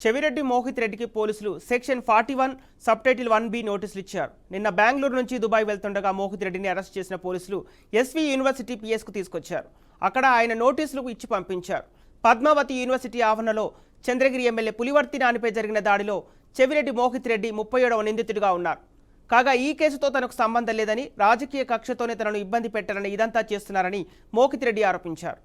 చెవిరెడ్డి మోహిత్ రెడ్డికి పోలీసులు section 41 subtitle 1B నోటీసులు ఇచ్చారు. నిన్న బెంగళూరు నుంచి దుబాయ్ వెళ్తుండగా మోహిత్ రెడ్డిని అరెస్ట్ చేసిన పోలీసులు ఎస్వి యూనివర్సిటీ పిఎస్కు తీసుకొచ్చారు. అక్కడ ఆయన నోటీసులు ఇచ్చి పంపించారు. పద్మావతి యూనివర్సిటీ ఆవరణలో చంద్రగిరి ఎమ్మెల్యే పులివర్తి నానిపై జరిగిన దాడిలో చెవిరెడ్డి మోహిత్ రెడ్డి 37వ నిందితుడిగా ఉన్నారు. కాగా ఈ కేసుతో తనకు సంబంధం లేదని, రాజకీయ కక్షతోనే తనను ఇబ్బంది పెట్టాలని ఇదంతా చేస్తున్నారని మోహిత్ రెడ్డి ఆరోపించారు.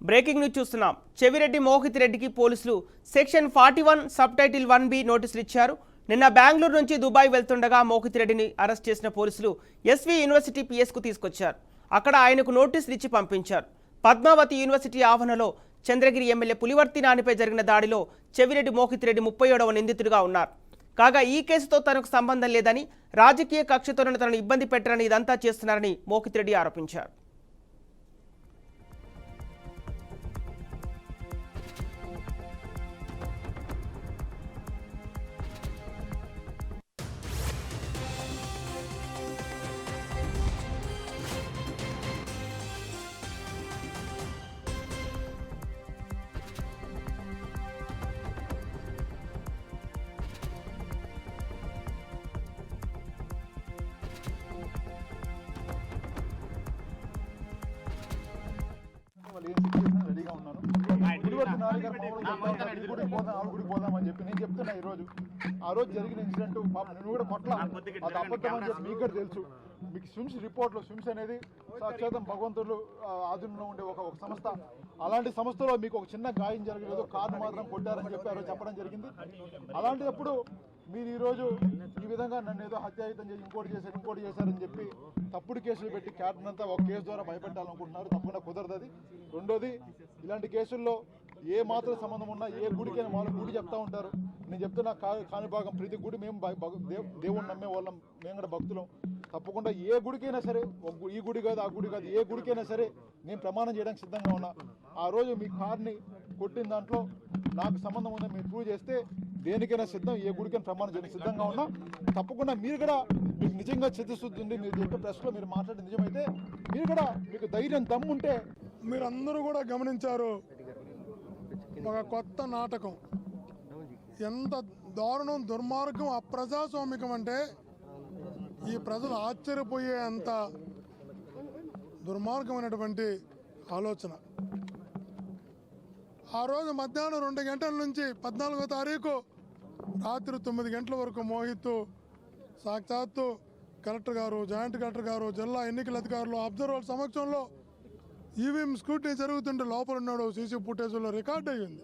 బ్రేకింగ్ న్యూస్ చూస్తున్నాం. చెవిరెడ్డి మోహిత్ రెడ్డికి పోలీసులు సెక్షన్ 41 సబ్టైటిల్ 1B నోటీసులు ఇచ్చారు. నిన్న బెంగళూరు నుంచి దుబాయ్ వెళ్తుండగా మోహిత్ రెడ్డిని అరెస్ట్ చేసిన పోలీసులు ఎస్వి యూనివర్సిటీ పిఎస్కు తీసుకొచ్చారు. అక్కడ ఆయనకు నోటీసులు ఇచ్చి పంపించారు. పద్మావతి యూనివర్సిటీ ఆవరణలో చంద్రగిరి ఎమ్మెల్యే పులివర్తి నానిపై జరిగిన దాడిలో చెవిరెడ్డి మోహిత్ రెడ్డి 37వ నిందితుడిగా ఉన్నారు. కాగా ఈ కేసుతో తనకు సంబంధం లేదని, రాజకీయ కక్షతోనే తనను ఇబ్బంది పెట్టాలని ఇదంతా చేస్తున్నారని మోహిత్ రెడ్డి ఆరోపించారు. రెడీగా ఉన్నాను. గుడికి పోదామని చెప్పి నేను చెప్తున్నా. ఆ రోజు జరిగిన ఇన్సిడెంట్ నేను కూడా కొట్లా, అది అబద్ధం అని చెప్పి మీకు కూడా తెలుసు. మీకు స్విమ్స్ రిపోర్ట్లో స్విమ్స్ అనేది సాక్షాతం భగవంతుడు ఆధునంలో ఉండే ఒక సంస్థ. అలాంటి సంస్థలో మీకు ఒక చిన్న గాయం జరగలేదు, కార్డు మాత్రం కొట్టారని చెప్పి ఆ రోజు చెప్పడం జరిగింది. అలాంటప్పుడు మీరు ఈరోజు ఈ విధంగా నన్ను ఏదో హత్యాయుతం చేసి ఇంకోటి చేశారని చెప్పి తప్పుడు కేసులు పెట్టి క్యాప్టెన్ అంతా ఒక కేసు ద్వారా భయపెట్టాలనుకుంటున్నారు. తప్పకుండా కుదరదు అది. రెండోది, ఇలాంటి కేసుల్లో ఏ మాత్రం సంబంధం ఉన్నా ఏ గుడికైనా వాళ్ళు గుడి చెప్తా ఉంటారు. నేను చెప్తున్నా, కాణిపాకం ప్రతి గుడి మేము దేవుణ్ణి నమ్మే వాళ్ళం, మేము కూడా భక్తులం. తప్పకుండా ఏ గుడికైనా సరే, ఈ గుడి కాదు ఆ గుడి కాదు, ఏ గుడికైనా సరే నేను ప్రమాణం చేయడానికి సిద్ధంగా ఉన్నా. ఆ రోజు మీ కార్ని కొట్టిన దాంట్లో నాకు సంబంధం ఉందని మీరు ప్రూవ్ చేస్తే దేనికైనా సిద్ధం, ఏ గుడికైనా ప్రమాణం చేయడానికి సిద్ధంగా ఉన్నా. తప్పకుండా మీరు కూడా మీకు నిజంగా చిత్తశుద్ధి ఉంది, మీరు చెప్పే ప్రెస్లో మీరు మాట్లాడే నిజమైతే మీరు కూడా మీకు ధైర్యం దమ్ముంటే. మీరందరూ కూడా గమనించారు, ఒక కొత్త నాటకం. ఎంత దారుణం, దుర్మార్గం, అప్రజాస్వామికం అంటే ఈ ప్రజలు ఆశ్చర్యపోయే అంత దుర్మార్గమైనటువంటి ఆలోచన. ఆ రోజు మధ్యాహ్నం 2 గంటల నుంచి 14వ తారీఖు రాత్రి 9 గంటల వరకు మోహిత్ సాక్షాత్తు కలెక్టర్ గారు, జాయింట్ కలెక్టర్ గారు, జిల్లా ఎన్నికల అధికారులు, అబ్జర్వర్ల సమక్షంలో ఈవీఎం స్క్రూటినీ జరుగుతుంటే లోపల ఉన్నాడు. సీసీ ఫుటేజ్లో రికార్డ్ అయ్యింది.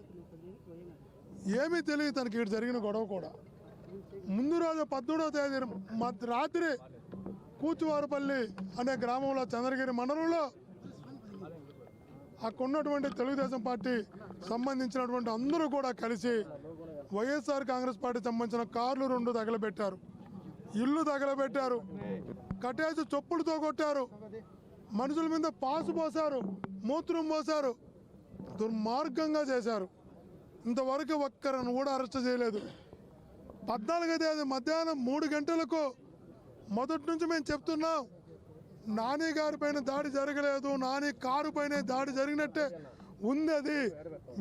ఏమీ తెలియదు తనకి ఇక్కడ జరిగిన గొడవ కూడా. ముందు రోజు 18వ తేదీ రాత్రి కూచువారిపల్లి అనే గ్రామంలో చంద్రగిరి మండలంలో అక్కడ ఉన్నటువంటి తెలుగుదేశం పార్టీ సంబంధించినటువంటి అందరూ కూడా కలిసి వైఎస్ఆర్ కాంగ్రెస్ పార్టీ సంబంధించిన కార్లు 2 తగలబెట్టారు, ఇల్లు తగలబెట్టారు, కట్టేసి చొప్పులతో కొట్టారు, మనుషుల మీద పాసు పోసారు, మూత్రం పోసారు, దుర్మార్గంగా చేశారు. ఇంతవరకు ఒక్కరిని కూడా అరెస్ట్ చేయలేదు. 14వ తేదీ మధ్యాహ్నం 3 గంటలకు మొదటి నుంచి మేము చెప్తున్నాం, నాని గారి పైన దాడి జరగలేదు, నాని కారు పైన దాడి జరిగినట్టే ఉంది, అది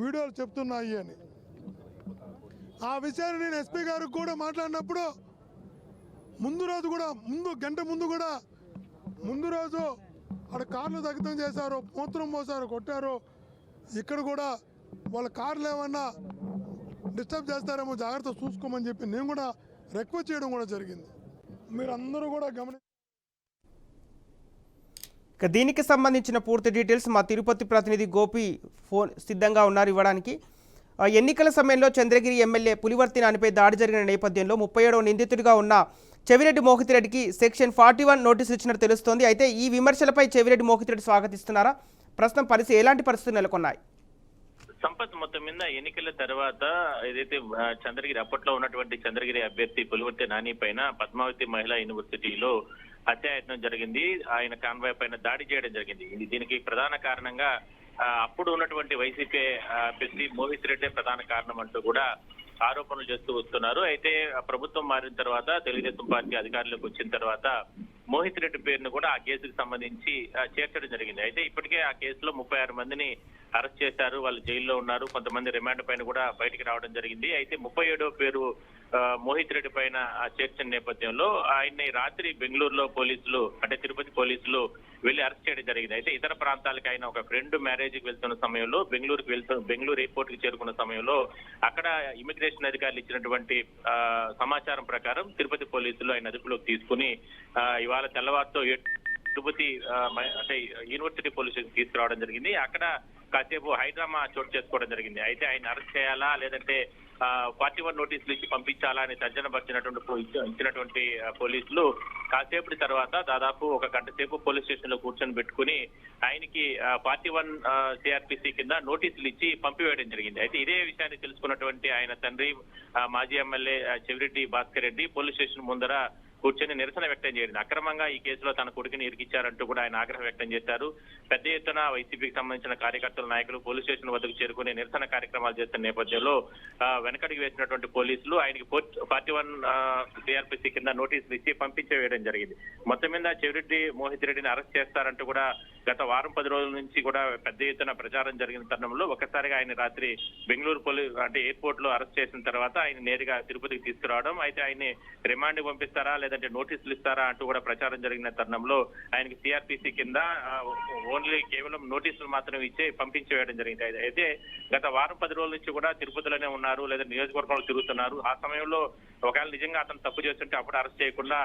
వీడియోలు చెప్తున్నాయి అని. ఆ విషయాన్ని నేను ఎస్పీ గారికి కూడా మాట్లాడినప్పుడు గంట ముందు కూడా ముందు రోజు అక్కడ కార్లు దగ్ధం చేశారు, మూత్రం పోసారు, కొట్టారు. ఇక్కడ కూడా వాళ్ళ కార్లు ఏమన్నా డిస్టర్బ్ చేస్తారేమో జాగ్రత్త చూసుకోమని చెప్పి నేను కూడా రిక్వెస్ట్ చేయడం కూడా జరిగింది. మీరందరూ కూడా దీనికి సంబంధించిన పూర్తి డీటెయిల్స్ మా తిరుపతి ప్రతినిధి గోపి ఫోన్ సిద్ధంగా ఉన్నారు ఇవ్వడానికి. ఎన్నికల సమయంలో చంద్రగిరి ఎమ్మెల్యే పులివర్తి నానిపై దాడి జరిగిన నేపథ్యంలో 37వ నిందితుడిగా ఉన్న చెవిరెడ్డి మోహిత్ రెడ్డికి సెక్షన్ 41 నోటీసులు ఇచ్చినట్టు తెలుస్తోంది. అయితే ఈ విమర్శలపై చెవిరెడ్డి మోహిత్ రెడ్డి స్వాగతిస్తున్నారా? ప్రస్తుతం ఎలాంటి పరిస్థితులు నెలకొన్నాయి? సంపత్ మొత్తం మీద ఎన్నికల తర్వాత ఏదైతే చంద్రగిరి అప్పట్లో ఉన్నటువంటి చంద్రగిరి అభ్యర్థి పులివర్తి నాని పైన పద్మావతి మహిళా యూనివర్సిటీలో హత్యాయత్నం జరిగింది. ఆయన కాన్వాయ్ పైన దాడి చేయడం జరిగింది. దీనికి ప్రధాన కారణంగా అప్పుడు ఉన్నటువంటి వైసీపీ అభ్యర్థి మోహిత్ రెడ్డి ప్రధాన కారణం అంటూ కూడా ఆరోపణలు చేస్తూ వస్తున్నారు. అయితే ప్రభుత్వం మారిన తర్వాత తెలుగుదేశం పార్టీ అధికారంలోకి వచ్చిన తర్వాత మోహిత్ రెడ్డి పేరును కూడా ఆ కేసుకు సంబంధించి చేర్చడం జరిగింది. అయితే ఇప్పటికే ఆ కేసులో 36 మందిని అరెస్ట్ చేశారు. వాళ్ళు జైల్లో ఉన్నారు. కొంతమంది రిమాండ్ పైన కూడా బయటికి రావడం జరిగింది. అయితే 37వ పేరు మోహిత్ రెడ్డి పైన చేర్చిన నేపథ్యంలో ఆయన్ని రాత్రి బెంగళూరులో పోలీసులు అంటే తిరుపతి పోలీసులు వెళ్లి అరెస్ట్ చేయడం జరిగింది. అయితే ఇతర ప్రాంతాలకు ఆయన ఒక ఫ్రెండ్ మ్యారేజ్కి వెళ్తున్న సమయంలో బెంగళూరు ఎయిర్పోర్ట్ కి చేరుకున్న సమయంలో అక్కడ ఇమిగ్రేషన్ అధికారులు ఇచ్చినటువంటి సమాచారం ప్రకారం తిరుపతి పోలీసులు ఆయన అదుపులోకి తీసుకుని ఇవాళ తెల్లవారుతో తిరుపతి అంటే యూనివర్సిటీ పోలీస్ స్టేషన్ తీసుకురావడం జరిగింది. అక్కడ కాసేపు హైడ్రామా చోటు చేసుకోవడం జరిగింది. అయితే ఆయన అరెస్ట్ చేయాలా లేదంటే 41 నోటీసులు ఇచ్చి పంపించాలా అని ఇచ్చినటువంటి పోలీసులు కాసేపటి తర్వాత దాదాపు ఒక గంట సేపు పోలీస్ స్టేషన్ లో కూర్చొని పెట్టుకుని ఆయనకి 41 సిఆర్పిసి కింద నోటీసులు ఇచ్చి పంపివేయడం జరిగింది. అయితే ఇదే విషయాన్ని తెలుసుకున్నటువంటి ఆయన తండ్రి మాజీ MLA Chevireddy Bhaskar Reddy police station ముందర కూర్చొని నిరసన వ్యక్తం చేయండి. అక్రమంగా ఈ కేసులో తన కొడుకుని ఇరికిచ్చారంటూ కూడా ఆయన ఆగ్రహం వ్యక్తం చేశారు. పెద్ద ఎత్తున వైసీపీకి సంబంధించిన కార్యకర్తల నాయకులు పోలీస్ స్టేషన్ వద్దకు చేరుకుని నిరసన కార్యక్రమాలు చేస్తున్న నేపథ్యంలో వెనకడికి వేసినటువంటి పోలీసులు ఆయనకి 41 సిఆర్పిసి కింద నోటీసులు ఇచ్చి పంపించేయడం జరిగింది. మొత్తం మీద చెవిరెడ్డి మోహిత్ రెడ్డిని అరెస్ట్ చేస్తారంటూ కూడా గత వారం 10 రోజుల నుంచి కూడా పెద్ద ఎత్తున ప్రచారం జరిగిన తరుణంలో ఒక్కసారిగా ఆయన రాత్రి బెంగళూరు అంటే ఎయిర్పోర్ట్ లో అరెస్ట్ చేసిన తర్వాత ఆయన నేరుగా తిరుపతికి తీసుకురావడం, అయితే ఆయన్ని రిమాండ్ పంపిస్తారా లేదంటే నోటీసులు ఇస్తారా అంటూ కూడా ప్రచారం జరిగిన తరుణంలో ఆయనకి సిఆర్పిసి కింద ఓన్లీ కేవలం నోటీసులు మాత్రం ఇచ్చి పంపించేయడం జరిగింది. అయితే గత వారం 10 రోజుల నుంచి కూడా తిరుపతిలోనే ఉన్నారు లేదా నియోజకవర్గంలో తిరుగుతున్నారు. ఆ సమయంలో ఒకవేళ నిజంగా అతను తప్పు చేస్తుంటే అప్పుడు అరెస్ట్ చేయకుండా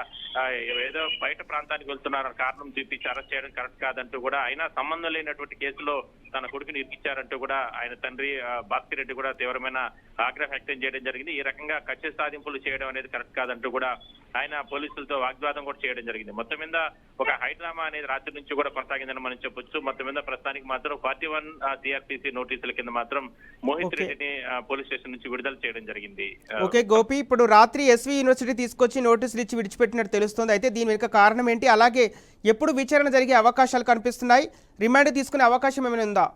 ఏదో బయట ప్రాంతానికి వెళ్తున్నారు కారణం చూపించి అరెస్ట్ చేయడం కరెక్ట్ కాదంటూ కూడా అయినా సంబంధం లేనటువంటి కేసులో తన కొడుకుని ఇరికిచ్చారంటూ కూడా ఆయన తండ్రి భాస్కర్ రెడ్డి కూడా తీవ్రమైన ఆగ్రహం వ్యక్తం చేయడం జరిగింది. ఈ రకంగా కక్ష సాధింపులు చేయడం అనేది కరెక్ట్ కాదంటూ కూడా ఆయన పోలీసులతో వాగ్వాదం కూడా చేయడం జరిగింది. మొత్తం మీద ఒక హైడ్రామా అనేది రాత్రి నుంచి కూడా కొనసాగిందని మనం చెప్పొచ్చు. మొత్తం మీద ప్రస్తుతానికి మాత్రం 41 సిఆర్పిసి నోటీసుల కింద మాత్రం మోహిత్ రెడ్డిని పోలీస్ స్టేషన్ నుంచి విడుదల చేయడం జరిగింది. ఓకే గోపి, ఇప్పుడు రాత్రి ఎస్వి యూనివర్సిటీ తీసుకొచ్చి నోటీసులు ఇచ్చి విడిచిపెట్టినట్టు తెలుస్తోంది. అయితే దీని వెనుక కారణం ఏంటి? అలాగే ఎప్పుడు విచారణ జరిగే అవకాశాలు కనిపిస్తున్నాయి? రిమాండ్ తీసుకునే అవకాశం ఏమైనా ఉందా?